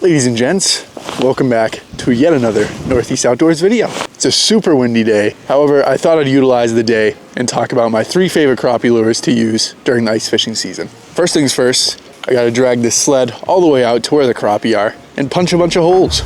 Ladies and gents, welcome back to yet another Northeast Outdoors video. It's a super windy day. However, I thought I'd utilize the day and talk about my 3 favorite crappie lures to use during the ice fishing season. First things first, I gotta drag this sled all the way out to where the crappie are and punch a bunch of holes.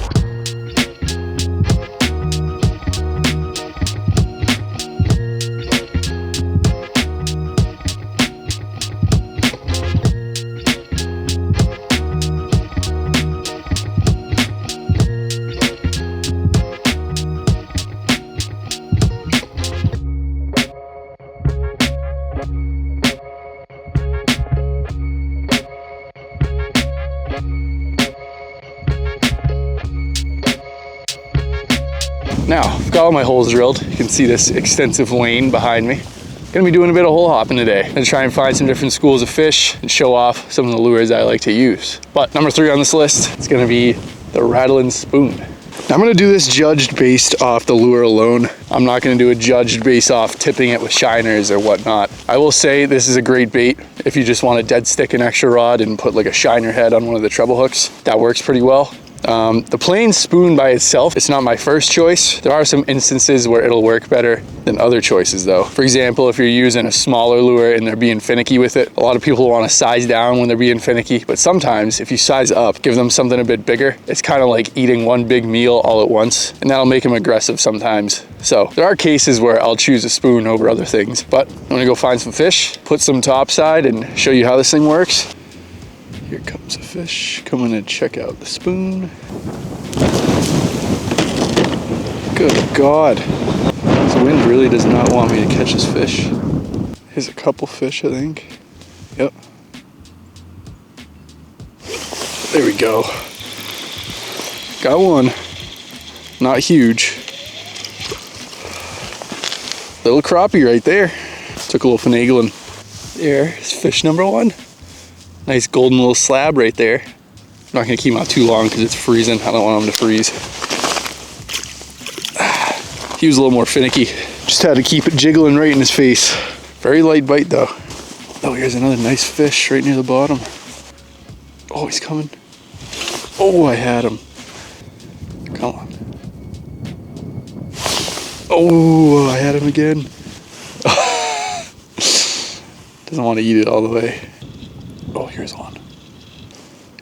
Now, I've got all my holes drilled. You can see this extensive lane behind me. Gonna be doing a bit of hole hopping today. Gonna try and find some different schools of fish and show off some of the lures I like to use. But number 3 on this list is gonna be the rattling spoon. Now, I'm gonna do this judged based off the lure alone. I'm not gonna do it judged based off tipping it with shiners or whatnot. I will say this is a great bait if you just want to dead stick an extra rod and put like a shiner head on one of the treble hooks. That works pretty well. The plain spoon by itself, it's not my first choice. There are some instances where it'll work better than other choices though. For example, if you're using a smaller lure and they're being finicky with it, a lot of people want to size down when they're being finicky, but sometimes if you size up, give them something a bit bigger, it's kind of like eating one big meal all at once, and that'll make them aggressive sometimes. So there are cases where I'll choose a spoon over other things, but I'm gonna go find some fish, put some topside and show you how this thing works. Here comes a fish. Coming to check out the spoon. Good God. This wind really does not want me to catch this fish. Here's a couple fish, I think. Yep. There we go. Got one. Not huge. Little crappie right there. Took a little finagling. There's fish number 1. Nice golden little slab right there. I'm not gonna keep him out too long because it's freezing. I don't want him to freeze. He was a little more finicky. Just had to keep it jiggling right in his face. Very light bite though. Oh, here's another nice fish right near the bottom. Oh, he's coming. Oh, I had him. Come on. Oh, I had him again. Doesn't want to eat it all the way. Oh, here's one.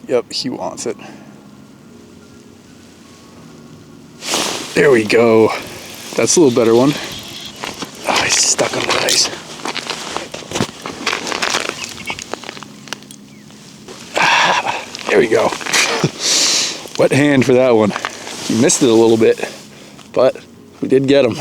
Yep, he wants it. There we go. That's a little better one. Oh, he's stuck on the ice. There we go. Wet hand for that one. He missed it a little bit, but we did get him.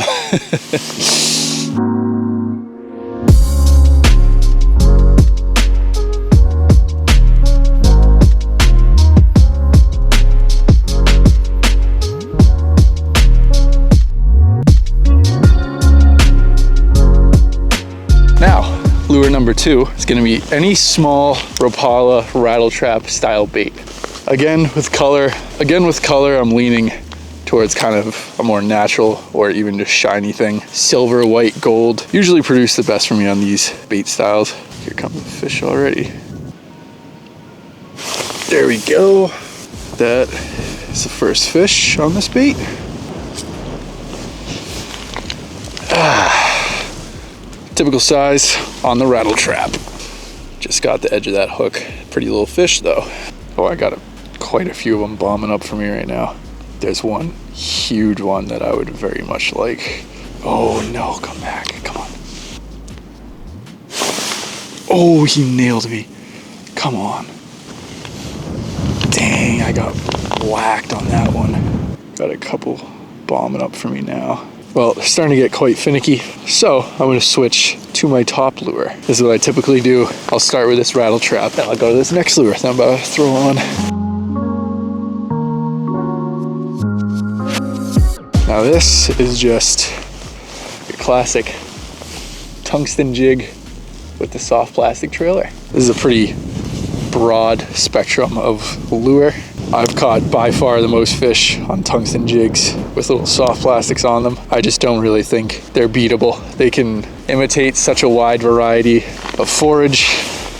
Lure number 2 is going to be any small Rapala rattle trap style bait. Again with color, I'm leaning towards kind of a more natural or even just shiny thing. Silver, white, gold usually produce the best for me on these bait styles. Here comes the fish already. There we go. That is the first fish on this bait. Typical size on the rattle trap. Just got the edge of that hook. Pretty little fish though. Oh, I got quite a few of them bombing up for me right now. There's one huge one that I would very much like. Oh no, come back, come on. Oh, he nailed me. Come on. Dang, I got whacked on that one. Got a couple bombing up for me now. Well, they're starting to get quite finicky, so I'm going to switch to my top lure. This is what I typically do. I'll start with this rattle trap, then I'll go to this next lure that I'm about to throw on. Now this is just your classic tungsten jig with the soft plastic trailer. This is a pretty broad spectrum of lure. I've caught by far the most fish on tungsten jigs with little soft plastics on them. I just don't really think they're beatable. They can imitate such a wide variety of forage,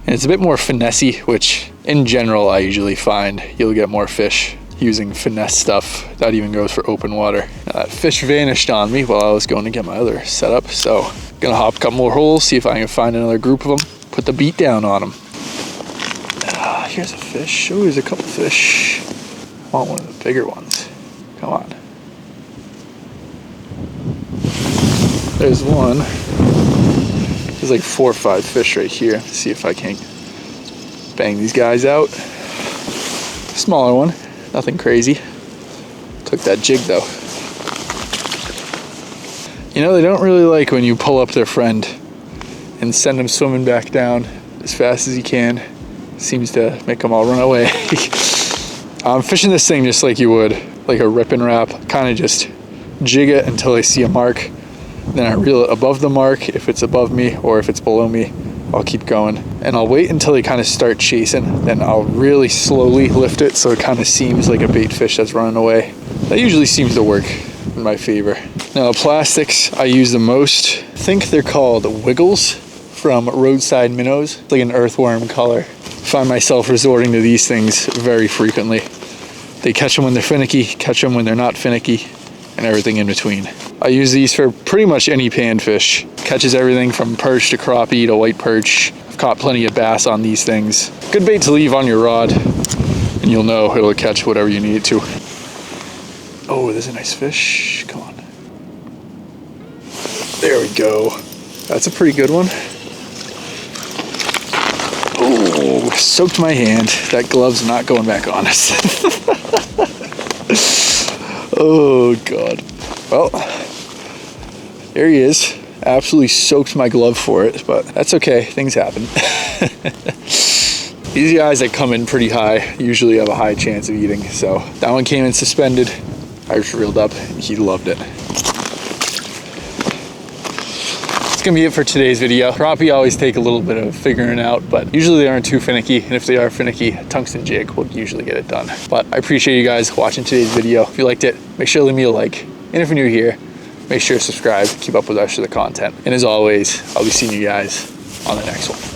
and it's a bit more finessey, which in general I usually find you'll get more fish using finesse stuff. That even goes for open water. Now, that fish vanished on me while I was going to get my other setup. So gonna hop a couple more holes, see if I can find another group of them, put the beat down on them. Here's a fish. Oh, there's a couple fish. I want one of the bigger ones. Come on. There's one. There's like 4 or 5 fish right here. Let's see if I can bang these guys out. Smaller one, nothing crazy. Took that jig though. You know, they don't really like when you pull up their friend and send them swimming back down as fast as you can. Seems to make them all run away. I'm fishing this thing just like you would, like a rip and wrap. Kind of just jig it until I see a mark. Then I reel it above the mark if it's above me, or if it's below me, I'll keep going. And I'll wait until they kind of start chasing. Then I'll really slowly lift it so it kind of seems like a bait fish that's running away. That usually seems to work in my favor. Now, the plastics I use the most, I think they're called Wiggles from Roadside Minnows. It's like an earthworm color. Find myself resorting to these things very frequently. They catch them when they're finicky, catch them when they're not finicky, and everything in between. I use these for pretty much any panfish. Catches everything from perch to crappie to white perch. I've caught plenty of bass on these things. Good bait to leave on your rod, and you'll know it'll catch whatever you need it to. Oh, there's a nice fish. Come on. There we go. That's a pretty good one. Oh, soaked my hand. That glove's not going back on us. Oh, God. Well, there he is. Absolutely soaked my glove for it, but that's okay. Things happen. These guys that come in pretty high usually have a high chance of eating. So that one came in suspended. I just reeled up and he loved it. That's gonna be it for today's video. Crappie always take a little bit of figuring out, but usually they aren't too finicky. And if they are finicky, a tungsten jig will usually get it done. But I appreciate you guys watching today's video. If you liked it, make sure to leave me a like. And if you're new here, make sure to subscribe, keep up with the rest of the content. And as always, I'll be seeing you guys on the next one.